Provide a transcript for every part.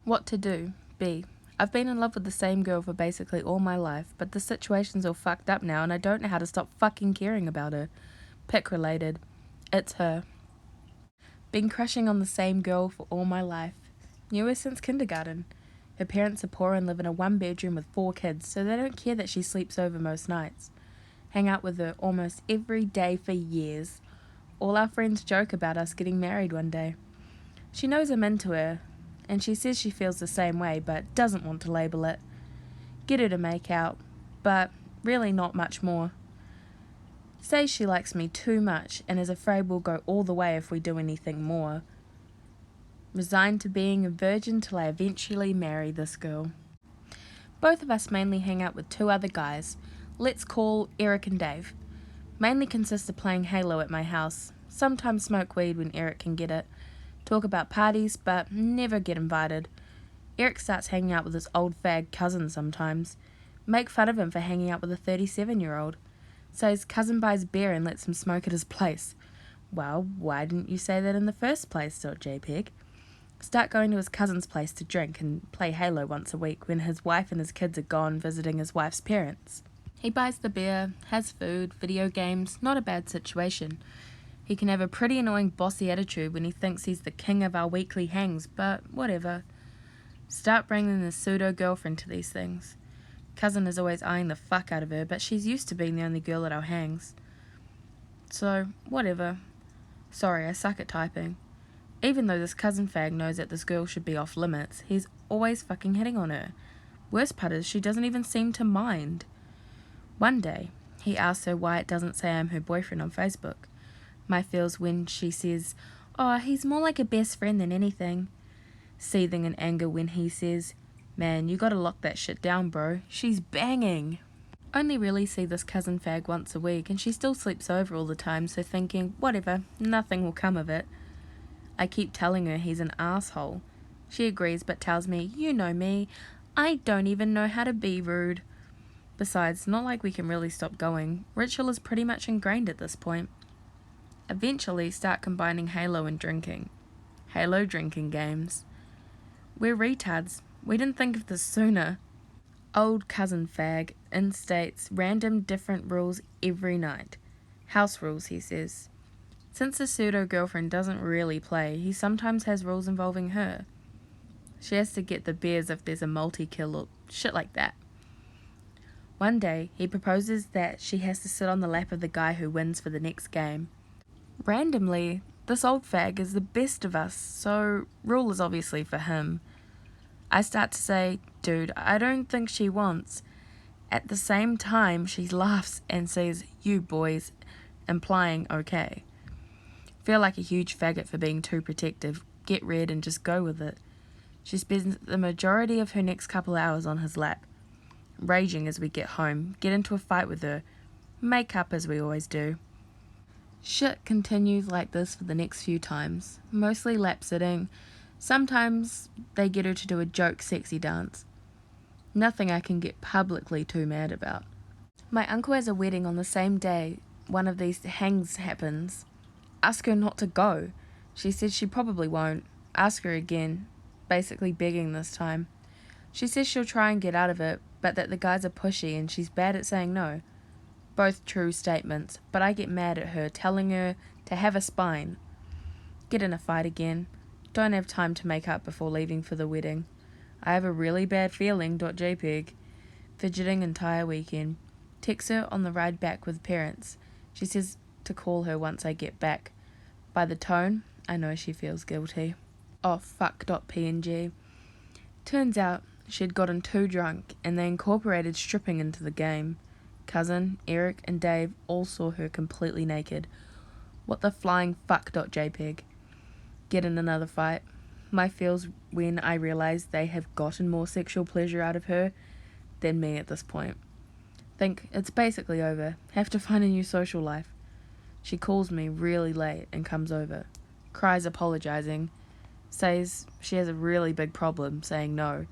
What to do? B. I've been in love with the same girl for basically all my life, but the situation's all fucked up now and I don't know how to stop fucking caring about her. Pick related. It's her. Been crushing on the same girl for all my life. Knew her since kindergarten. Her parents are poor and live in a one-bedroom with 4 kids, so they don't care that she sleeps over most nights. Hang out with her almost every day for years. All our friends joke about us getting married one day. She knows I'm into her, and she says she feels the same way, but doesn't want to label it. Get her to make out, but really not much more. Says she likes me too much and is afraid we'll go all the way if we do anything more. Resigned to being a virgin till I eventually marry this girl. Both of us mainly hang out with 2 other guys. Let's call Eric and Dave. Mainly consists of playing Halo at my house. Sometimes smoke weed when Eric can get it. Talk about parties, but never get invited. Eric starts hanging out with his old fag cousin sometimes. Make fun of him for hanging out with a 37-year-old. So his cousin buys beer and lets him smoke at his place. Well, why didn't you say that in the first place, .jpg? Start going to his cousin's place to drink and play Halo once a week when his wife and his kids are gone visiting his wife's parents. He buys the beer, has food, video games, not a bad situation. He can have a pretty annoying bossy attitude when he thinks he's the king of our weekly hangs, but whatever. Start bringing the pseudo-girlfriend to these things. Cousin is always eyeing the fuck out of her, but she's used to being the only girl at our hangs. So, whatever. Sorry, I suck at typing. Even though this cousin fag knows that this girl should be off limits, he's always fucking hitting on her. Worst part is she doesn't even seem to mind. One day, he asks her why it doesn't say I'm her boyfriend on Facebook. My feels when she says, "Oh, he's more like a best friend than anything." Seething in anger when he says, "Man, you gotta lock that shit down, bro. She's banging." Only really see this cousin fag once a week and she still sleeps over all the time, so thinking, whatever, nothing will come of it. I keep telling her he's an asshole. She agrees but tells me, "You know me, I don't even know how to be rude." Besides, not like we can really stop going. Ritual is pretty much ingrained at this point. Eventually start combining Halo and drinking. Halo drinking games. We're retards. We didn't think of this sooner. Old cousin fag instates random different rules every night. House rules, he says. Since the pseudo-girlfriend doesn't really play, he sometimes has rules involving her. She has to get the beers if there's a multi-kill or shit like that. One day, he proposes that she has to sit on the lap of the guy who wins for the next game. Randomly, this old fag is the best of us, so rule is obviously for him. I start to say, "Dude, I don't think she wants." At the same time, she laughs and says, "You boys," implying okay. Feel like a huge faggot for being too protective. Get red and just go with it. She spends the majority of her next couple hours on his lap. Raging as we get home, get into a fight with her. Make up as we always do. Shit continues like this for the next few times. Mostly lap sitting. Sometimes they get her to do a joke sexy dance. Nothing I can get publicly too mad about. My uncle has a wedding on the same day one of these hangs happens. Ask her not to go. She says she probably won't. Ask her again. Basically begging this time. She says she'll try and get out of it, but that the guys are pushy and she's bad at saying no. Both true statements, but I get mad at her, telling her to have a spine. Get in a fight again. Don't have time to make up before leaving for the wedding. I have a really bad feeling, .jpg. Fidgeting entire weekend. Text her on the ride back with parents. She says to call her once I get back. By the tone, I know she feels guilty. Oh fuck, .png. Turns out she'd gotten too drunk and they incorporated stripping into the game. Cousin, Eric and Dave all saw her completely naked. What the flying fuck, .jpg. Get in another fight. My feels when I realise they have gotten more sexual pleasure out of her than me at this point. Think it's basically over. Have to find a new social life. She calls me really late and comes over. Cries apologising. Says she has a really big problem saying no.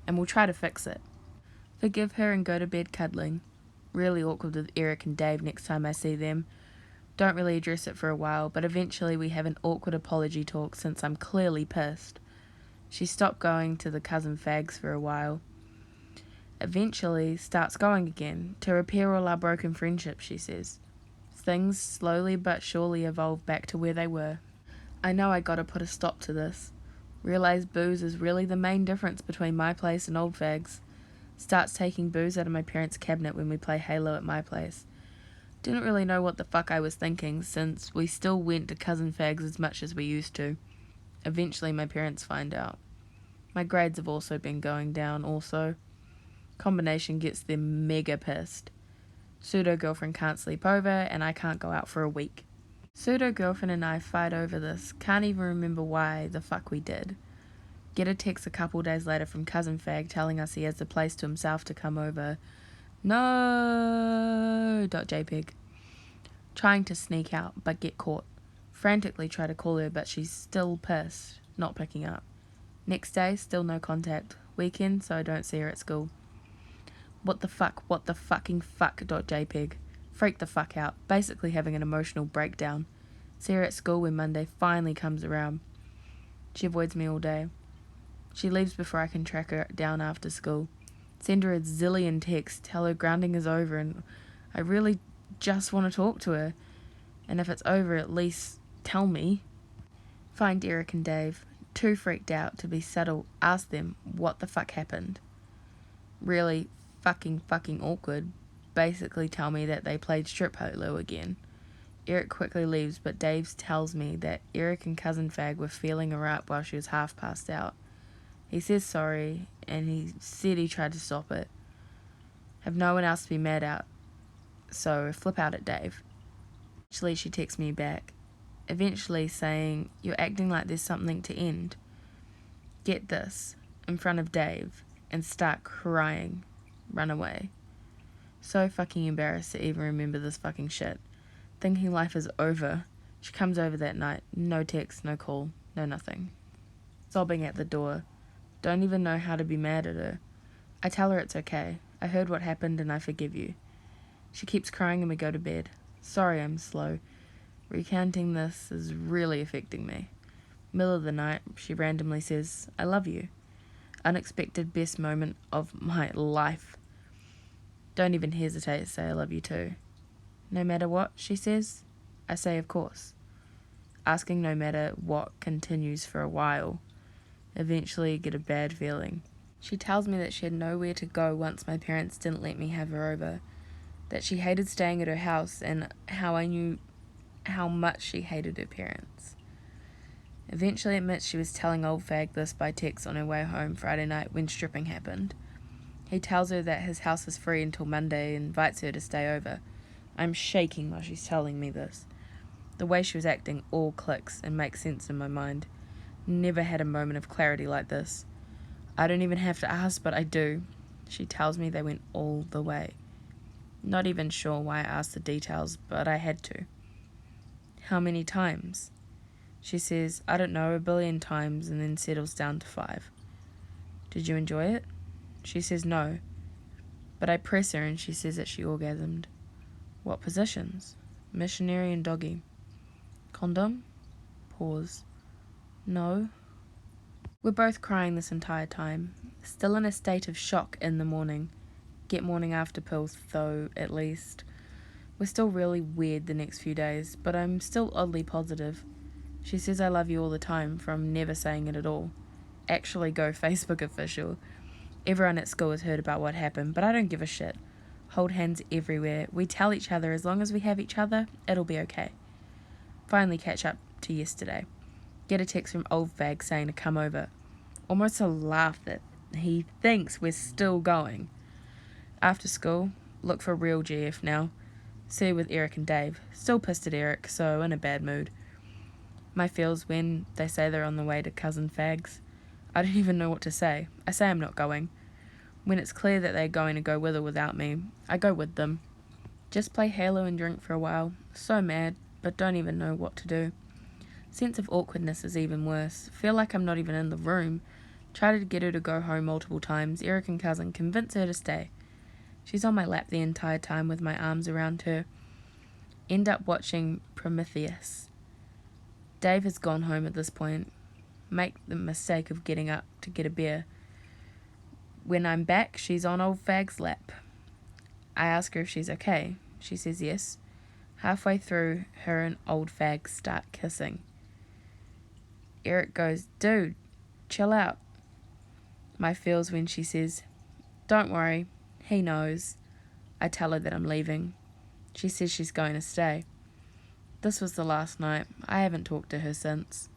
And we'll try to fix it. Forgive her and go to bed cuddling. Really awkward with Eric and Dave next time I see them. Don't really address it for a while, but eventually we have an awkward apology talk since I'm clearly pissed. She stopped going to the cousin fags for a while. Eventually starts going again to repair all our broken friendships, she says. Things slowly but surely evolve back to where they were. I know I gotta put a stop to this. Realize booze is really the main difference between my place and old fags. Starts taking booze out of my parents' cabinet when we play Halo at my place. Didn't really know what the fuck I was thinking, since we still went to cousin fags as much as we used to. Eventually my parents find out. My grades have also been going down also. Combination gets them mega pissed. Pseudo-girlfriend can't sleep over, and I can't go out for a week. Pseudo-girlfriend and I fight over this, can't even remember why the fuck we did. Get a text a couple days later from cousin fag telling us he has the place to himself to come over. No.jpg. Trying to sneak out, but get caught. Frantically try to call her, but she's still pissed, not picking up. Next day, still no contact. Weekend, so I don't see her at school. What the fucking fuck.jpg. Freak the fuck out, basically having an emotional breakdown. See her at school when Monday finally comes around. She avoids me all day. She leaves before I can track her down after school. Send her a zillion texts, tell her grounding is over, and I really just want to talk to her. And if it's over, at least tell me. Find Eric and Dave, too freaked out to be subtle, ask them what the fuck happened. Really fucking awkward. Basically tell me that they played strip Halo again. Eric quickly leaves, but Dave tells me that Eric and cousin fag were feeling her up while she was half passed out. He says sorry, and he said he tried to stop it. Have no one else to be mad at, so flip out at Dave. Eventually she texts me back, eventually saying, "You're acting like there's something to end." Get this, in front of Dave, and start crying. Run away. So fucking embarrassed to even remember this fucking shit. Thinking life is over. She comes over that night. No text, no call, no nothing. Sobbing at the door. Don't even know how to be mad at her. I tell her it's okay. I heard what happened and I forgive you. She keeps crying and we go to bed. Sorry I'm slow. Recounting this is really affecting me. Middle of the night, she randomly says, "I love you." Unexpected best moment of my life. Don't even hesitate to say I love you too. No matter what, she says. I say of course. Asking no matter what continues for a while. Eventually get a bad feeling. She tells me that she had nowhere to go once my parents didn't let me have her over. That she hated staying at her house and how I knew how much she hated her parents. Eventually admits she was telling old fag this by text on her way home Friday night when stripping happened. He tells her that his house is free until Monday and invites her to stay over. I'm shaking while she's telling me this. The way she was acting all clicks and makes sense in my mind. Never had a moment of clarity like this. I don't even have to ask, but I do. She tells me they went all the way. Not even sure why I asked the details, but I had to. How many times? She says, I don't know, 1 billion times, and then settles down to 5. Did you enjoy it? She says no, but I press her and she says that she orgasmed. What positions? Missionary and doggy. Condom? Pause. No. We're both crying this entire time, still in a state of shock in the morning. Get morning after pills though, at least. We're still really weird the next few days, but I'm still oddly positive. She says I love you all the time from never saying it at all. Actually go Facebook official. Everyone at school has heard about what happened, but I don't give a shit. Hold hands everywhere. We tell each other as long as we have each other, it'll be okay. Finally catch up to yesterday. Get a text from old fag saying to come over. Almost a laugh that he thinks we're still going. After school, look for real GF now. See her with Eric and Dave. Still pissed at Eric, so in a bad mood. My feels when they say they're on the way to cousin fags. I don't even know what to say. I say I'm not going. When it's clear that they're going to go with or without me, I go with them. Just play Halo and drink for a while. So mad, but don't even know what to do. Sense of awkwardness is even worse. Feel like I'm not even in the room. Try to get her to go home multiple times. Eric and cousin convince her to stay. She's on my lap the entire time with my arms around her. End up watching Prometheus. Dave has gone home at this point. make the mistake of getting up to get a beer. When I'm back, she's on old fag's lap. I ask her if she's okay. She says yes. Halfway through, her and old fag start kissing. Eric goes, "Dude, chill out." My feels when she says, "Don't worry, he knows." I tell her that I'm leaving. She says she's going to stay. This was the last night. I haven't talked to her since.